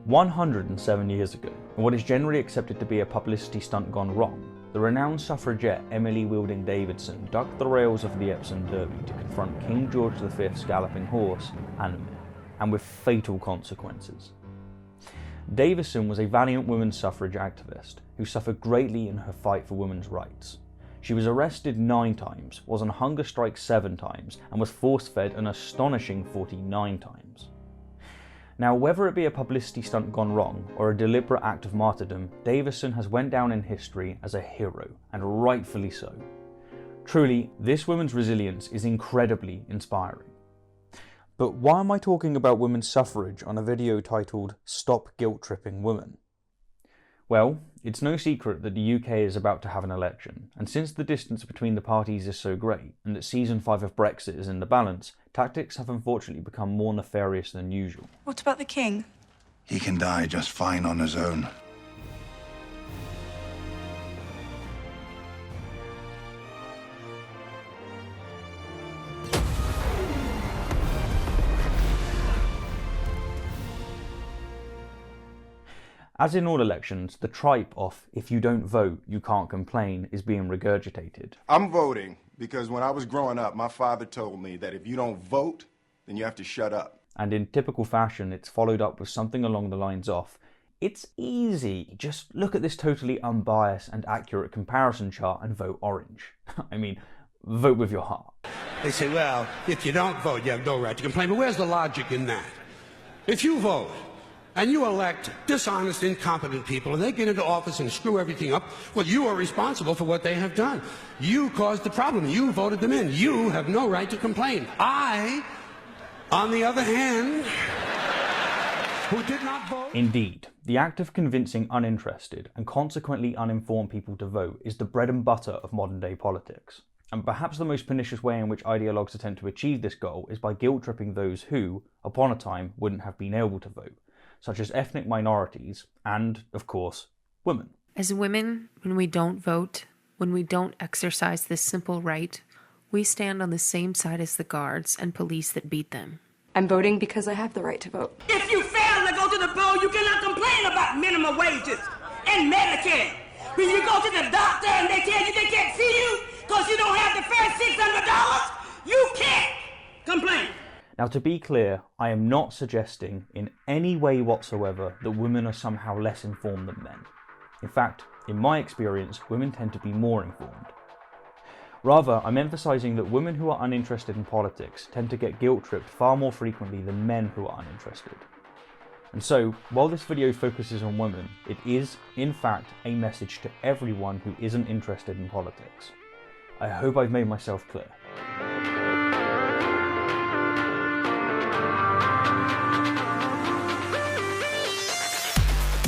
107 years ago, in what is generally accepted to be a publicity stunt gone wrong, the renowned suffragette Emily Wilding Davidson ducked the rails of the Epsom Derby to confront King George V's galloping horse, Animal, and with fatal consequences. Davison was a valiant women's suffrage activist who suffered greatly in her fight for women's rights. She was arrested 9 times, was on hunger strike 7 times, and was force-fed an astonishing 49 times. Now, whether it be a publicity stunt gone wrong or a deliberate act of martyrdom, Davison has went down in history as a hero, and rightfully so. Truly, this woman's resilience is incredibly inspiring. But why am I talking about women's suffrage on a video titled "Stop Guilt Tripping Women"? Well, it's no secret that the UK is about to have an election, and since the distance between the parties is so great, and that Season 5 of Brexit is in the balance, tactics have unfortunately become more nefarious than usual. What about the king? He can die just fine on his own. As in all elections, the tripe of "if you don't vote, you can't complain" is being regurgitated. I'm voting because when I was growing up, my father told me that if you don't vote, then you have to shut up. And in typical fashion, it's followed up with something along the lines of, "It's easy, just look at this totally unbiased and accurate comparison chart and vote orange." I mean, vote with your heart. They say, well, if you don't vote, you have no right to complain. But where's the logic in that? If you vote, and you elect dishonest, incompetent people, and they get into office and screw everything up, well, you are responsible for what they have done. You caused the problem. You voted them in. You have no right to complain. I, on the other hand, who did not vote... Indeed, the act of convincing uninterested and consequently uninformed people to vote is the bread and butter of modern-day politics. And perhaps the most pernicious way in which ideologues attempt to achieve this goal is by guilt-tripping those who, upon a time, wouldn't have been able to vote, such as ethnic minorities and, of course, women. As women, when we don't vote, when we don't exercise this simple right, we stand on the same side as the guards and police that beat them. I'm voting because I have the right to vote. If you fail to go to the poll, you cannot complain about minimum wages and Medicare. When you go to the doctor and they tell you they can't see you because you don't have the first $600, you can't complain. Now, to be clear, I am not suggesting in any way whatsoever that women are somehow less informed than men. In fact, in my experience, women tend to be more informed. Rather, I'm emphasising that women who are uninterested in politics tend to get guilt-tripped far more frequently than men who are uninterested. And so, while this video focuses on women, it is, in fact, a message to everyone who isn't interested in politics. I hope I've made myself clear.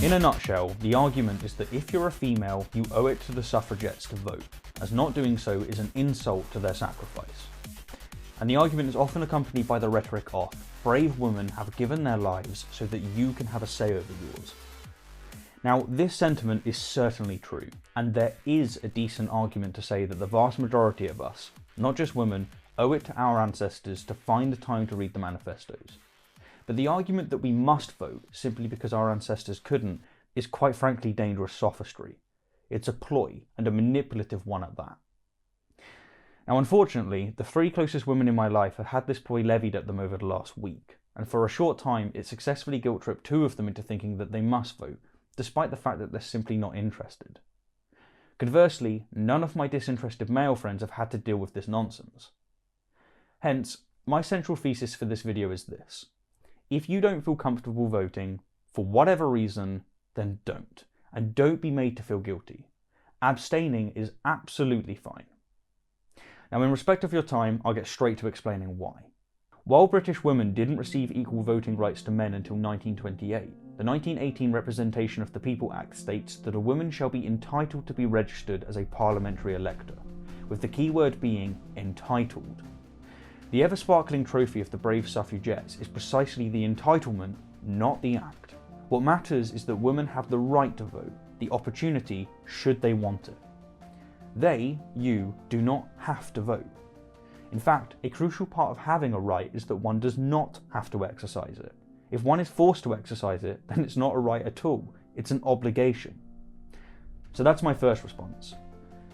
In a nutshell, the argument is that if you're a female, you owe it to the suffragettes to vote, as not doing so is an insult to their sacrifice. And the argument is often accompanied by the rhetoric of, brave women have given their lives so that you can have a say over yours. Now, this sentiment is certainly true, and there is a decent argument to say that the vast majority of us, not just women, owe it to our ancestors to find the time to read the manifestos. But the argument that we must vote simply because our ancestors couldn't is quite frankly dangerous sophistry. It's a ploy, and a manipulative one at that. Now, unfortunately, the 3 closest women in my life have had this ploy levied at them over the last week, and for a short time it successfully guilt-tripped 2 of them into thinking that they must vote, despite the fact that they're simply not interested. Conversely, none of my disinterested male friends have had to deal with this nonsense. Hence, my central thesis for this video is this. If you don't feel comfortable voting, for whatever reason, then don't. And don't be made to feel guilty. Abstaining is absolutely fine. Now, in respect of your time, I'll get straight to explaining why. While British women didn't receive equal voting rights to men until 1928, the 1918 Representation of the People Act states that a woman shall be entitled to be registered as a parliamentary elector, with the key word being entitled. The ever-sparkling trophy of the brave suffragettes is precisely the entitlement, not the act. What matters is that women have the right to vote, the opportunity should they want it. They, you, do not have to vote. In fact, a crucial part of having a right is that one does not have to exercise it. If one is forced to exercise it, then it's not a right at all, it's an obligation. So that's my first response.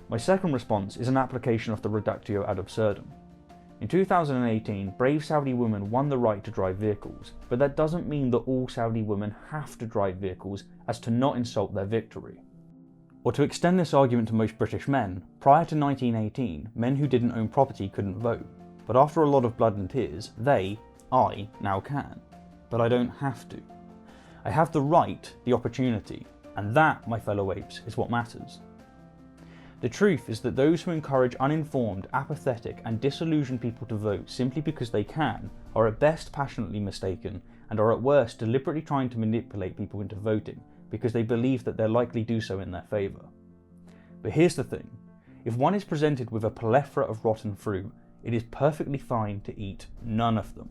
My second response is an application of the reductio ad absurdum. In 2018, brave Saudi women won the right to drive vehicles, but that doesn't mean that all Saudi women have to drive vehicles as to not insult their victory. Or to extend this argument to most British men, prior to 1918, men who didn't own property couldn't vote, but after a lot of blood and tears, I, now can. But I don't have to. I have the right, the opportunity, and that, my fellow apes, is what matters. The truth is that those who encourage uninformed, apathetic, and disillusioned people to vote simply because they can are at best passionately mistaken and are at worst deliberately trying to manipulate people into voting because they believe that they'll likely do so in their favour. But here's the thing, if one is presented with a plethora of rotten fruit, it is perfectly fine to eat none of them.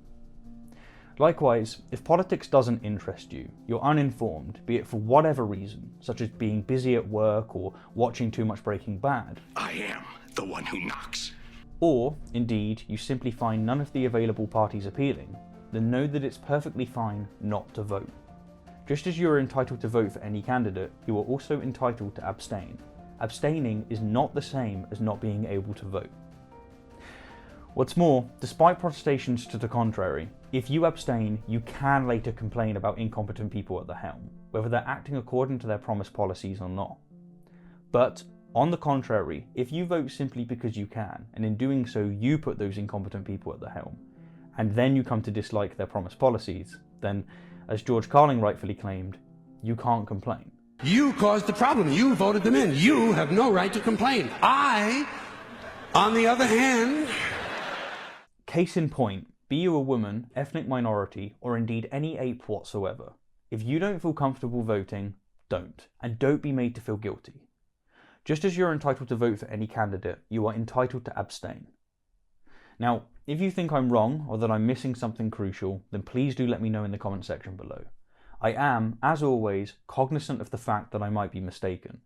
Likewise, if politics doesn't interest you, you're uninformed, be it for whatever reason, such as being busy at work or watching too much Breaking Bad. I am the one who knocks. Or, indeed, you simply find none of the available parties appealing, then know that it's perfectly fine not to vote. Just as you are entitled to vote for any candidate, you are also entitled to abstain. Abstaining is not the same as not being able to vote. What's more, despite protestations to the contrary, if you abstain, you can later complain about incompetent people at the helm, whether they're acting according to their promised policies or not. But, on the contrary, if you vote simply because you can, and in doing so you put those incompetent people at the helm, and then you come to dislike their promised policies, then, as George Carling rightfully claimed, you can't complain. You caused the problem. You voted them in. You have no right to complain. I, on the other hand... Case in point, be you a woman, ethnic minority, or indeed any ape whatsoever. If you don't feel comfortable voting, don't. And don't be made to feel guilty. Just as you're entitled to vote for any candidate, you are entitled to abstain. Now, if you think I'm wrong or that I'm missing something crucial, then please do let me know in the comment section below. I am, as always, cognizant of the fact that I might be mistaken.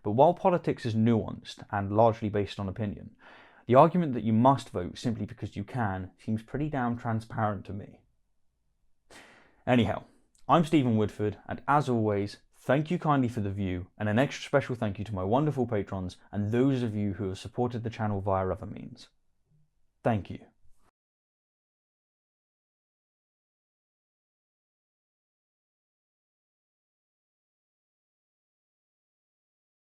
But while politics is nuanced and largely based on opinion, the argument that you must vote simply because you can seems pretty damn transparent to me. Anyhow, I'm Stephen Woodford, and as always, thank you kindly for the view, and an extra special thank you to my wonderful patrons and those of you who have supported the channel via other means. Thank you.